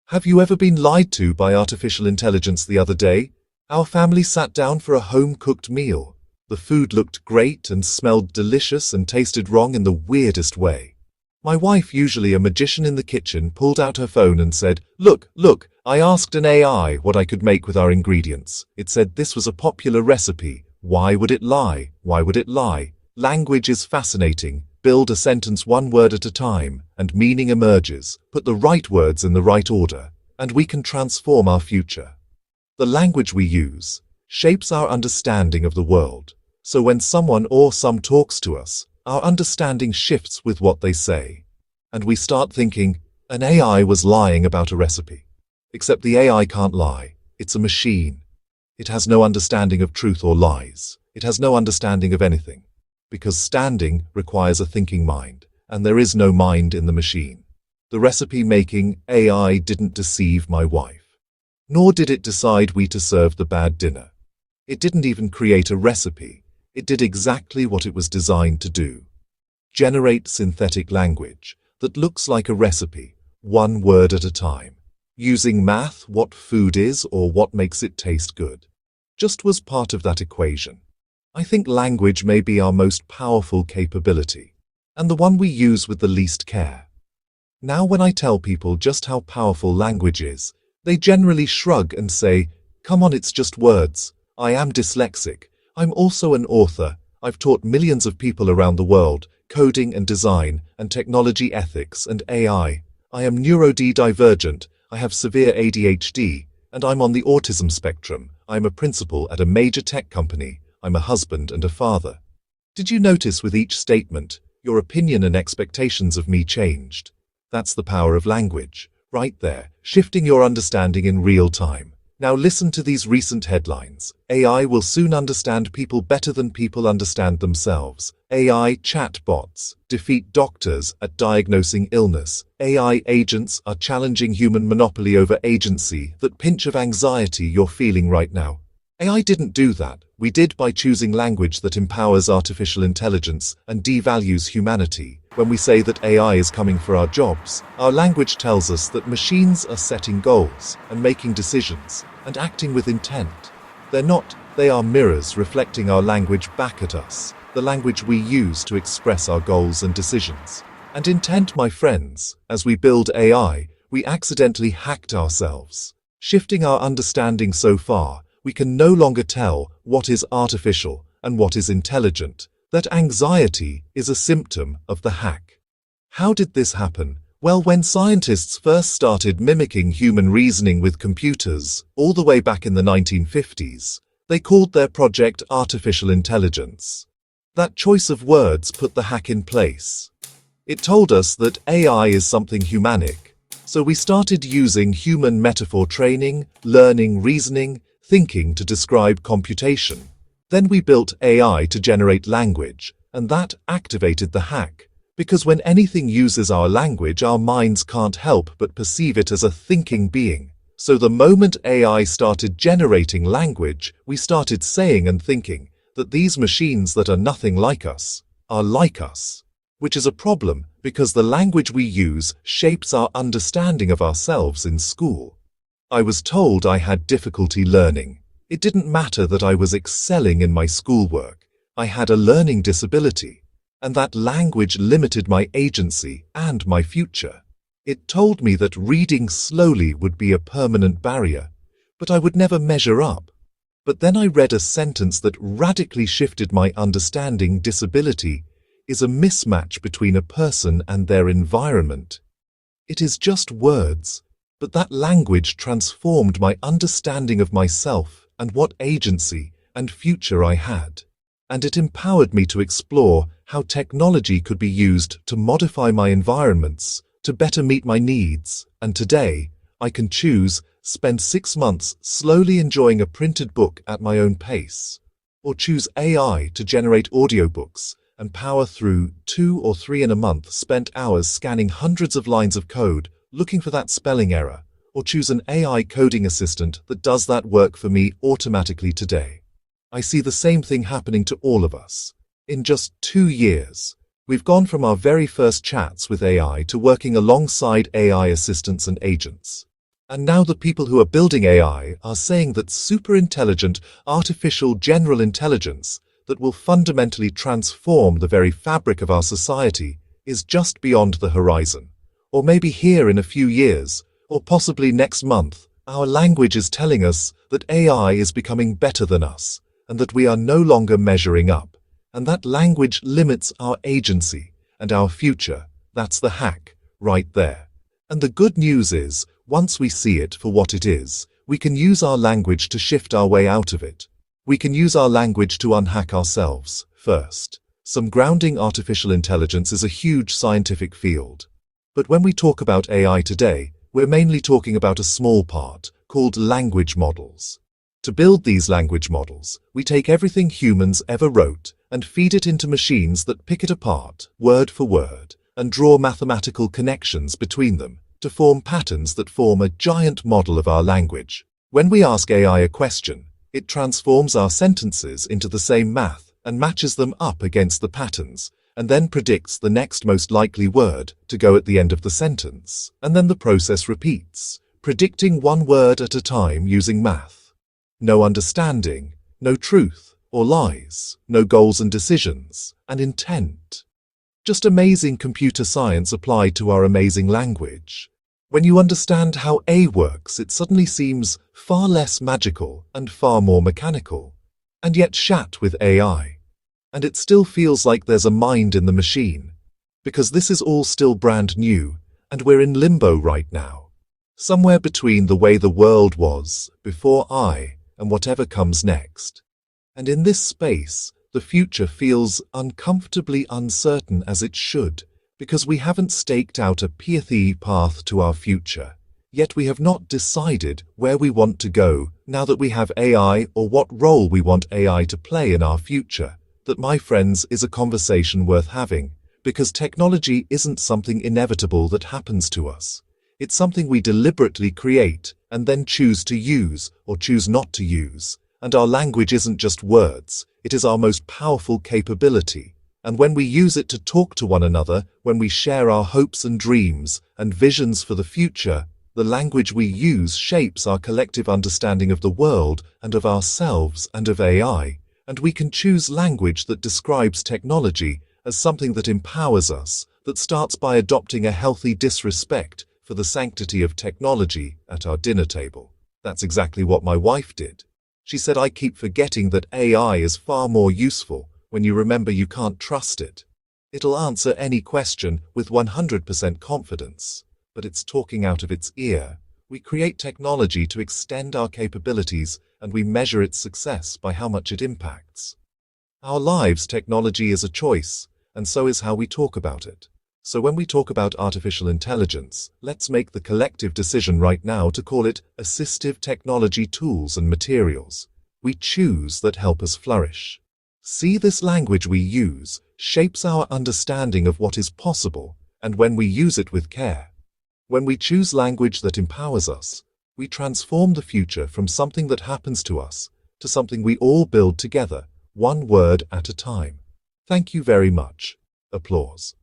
Have you ever been lied to by artificial intelligence the other day? Our family sat down for a home-cooked meal. The food looked great and smelled delicious and tasted wrong in the weirdest way. My wife, usually a magician in the kitchen, pulled out her phone and said, Look, I asked an AI what I could make with our ingredients. It said this was a popular recipe. Why would it lie? Why would it lie? Language is fascinating. Build a sentence one word at a time, and meaning emerges. Put the right words in the right order, and we can transform our future. The language we use shapes our understanding of the world. So when someone or some talks to us, our understanding shifts with what they say. And we start thinking, an AI was lying about a recipe. Except the AI can't lie. It's a machine. It has no understanding of truth or lies. It has no understanding of anything. Because standing requires a thinking mind, and there is no mind in the machine. The recipe-making AI didn't deceive my wife. Nor did it decide we to serve the bad dinner. It didn't even create a recipe. It did exactly what it was designed to do. Generate synthetic language that looks like a recipe, one word at a time. Using math, what food is or what makes it taste good, just was part of that equation. I think language may be our most powerful capability, and the one we use with the least care. Now when I tell people just how powerful language is, they generally shrug and say, come on, it's just words. I am dyslexic. I'm also an author. I've taught millions of people around the world, coding and design and technology ethics and AI. I am neurodivergent. I have severe ADHD, and I'm on the autism spectrum. I'm a principal at a major tech company. I'm a husband and a father. Did you notice with each statement, your opinion and expectations of me changed? That's the power of language, right there, shifting your understanding in real time. Now listen to these recent headlines. AI will soon understand people better than people understand themselves. AI chatbots defeat doctors at diagnosing illness. AI agents are challenging human monopoly over agency. That pinch of anxiety you're feeling right now. AI didn't do that. We did by choosing language that empowers artificial intelligence and devalues humanity. When we say that AI is coming for our jobs, our language tells us that machines are setting goals and making decisions and acting with intent. They're not, they are mirrors reflecting our language back at us, the language we use to express our goals and decisions. And intent, my friends, as we build AI, we accidentally hacked ourselves. Shifting our understanding so far, we can no longer tell what is artificial and what is intelligent. That anxiety is a symptom of the hack. How did this happen? Well, when scientists first started mimicking human reasoning with computers, all the way back in the 1950s, they called their project artificial intelligence. That choice of words put the hack in place. It told us that AI is something humanic, so we started using human metaphor training, learning, reasoning, thinking to describe computation. Then we built AI to generate language, and that activated the hack. Because when anything uses our language, our minds can't help but perceive it as a thinking being. So the moment AI started generating language, we started saying and thinking that these machines that are nothing like us are like us. Which is a problem, because the language we use shapes our understanding of ourselves in school. I was told I had difficulty learning. It didn't matter that I was excelling in my schoolwork. I had a learning disability, and that language limited my agency and my future. It told me that reading slowly would be a permanent barrier, but I would never measure up. But then I read a sentence that radically shifted my understanding. Disability is a mismatch between a person and their environment. It is just words, but that language transformed my understanding of myself and what agency and future I had. And it empowered me to explore how technology could be used to modify my environments, to better meet my needs. And today, I can choose, spend 6 months slowly enjoying a printed book at my own pace, or choose AI to generate audiobooks and power through 2 or 3 in a month, spent hours scanning hundreds of lines of code, looking for that spelling error, or choose an AI coding assistant that does that work for me automatically today. I see the same thing happening to all of us. In just 2 years, we've gone from our very first chats with AI to working alongside AI assistants and agents. And now the people who are building AI are saying that superintelligent artificial general intelligence that will fundamentally transform the very fabric of our society is just beyond the horizon. Or maybe here in a few years, or possibly next month, our language is telling us that AI is becoming better than us, and that we are no longer measuring up, and that language limits our agency and our future. That's the hack, right there. And the good news is, once we see it for what it is, we can use our language to shift our way out of it. We can use our language to unhack ourselves. First, some grounding artificial intelligence is a huge scientific field. But when we talk about AI today, we're mainly talking about a small part, called language models. To build these language models, we take everything humans ever wrote and feed it into machines that pick it apart, word for word, and draw mathematical connections between them to form patterns that form a giant model of our language. When we ask AI a question, it transforms our sentences into the same math and matches them up against the patterns, and then predicts the next most likely word to go at the end of the sentence. And then the process repeats, predicting one word at a time using math. No understanding, no truth or lies, no goals and decisions, and intent. Just amazing computer science applied to our amazing language. When you understand how A works, it suddenly seems far less magical and far more mechanical. And yet chat with AI. And it still feels like there's a mind in the machine. Because this is all still brand new, and we're in limbo right now. Somewhere between the way the world was before I and whatever comes next. And in this space, the future feels uncomfortably uncertain, as it should, because we haven't staked out a pithy path to our future. Yet we have not decided where we want to go now that we have AI, or what role we want AI to play in our future. That, my friends, is a conversation worth having, because technology isn't something inevitable that happens to us. It's something we deliberately create and then choose to use or choose not to use. And our language isn't just words, it is our most powerful capability. And when we use it to talk to one another, when we share our hopes and dreams and visions for the future, the language we use shapes our collective understanding of the world and of ourselves and of AI. And we can choose language that describes technology as something that empowers us, that starts by adopting a healthy disrespect for the sanctity of technology at our dinner table. That's exactly what my wife did. She said, "I keep forgetting that AI is far more useful when you remember you can't trust it. It'll answer any question with 100% confidence, but it's talking out of its ear." We create technology to extend our capabilities, and we measure its success by how much it impacts. Our lives, technology is a choice, and so is how we talk about it. So when we talk about artificial intelligence, let's make the collective decision right now to call it assistive technology tools and materials. We choose that help us flourish. See, this language we use shapes our understanding of what is possible, and when we use it with care. When we choose language that empowers us, we transform the future from something that happens to us to something we all build together, one word at a time. Thank you very much. Applause.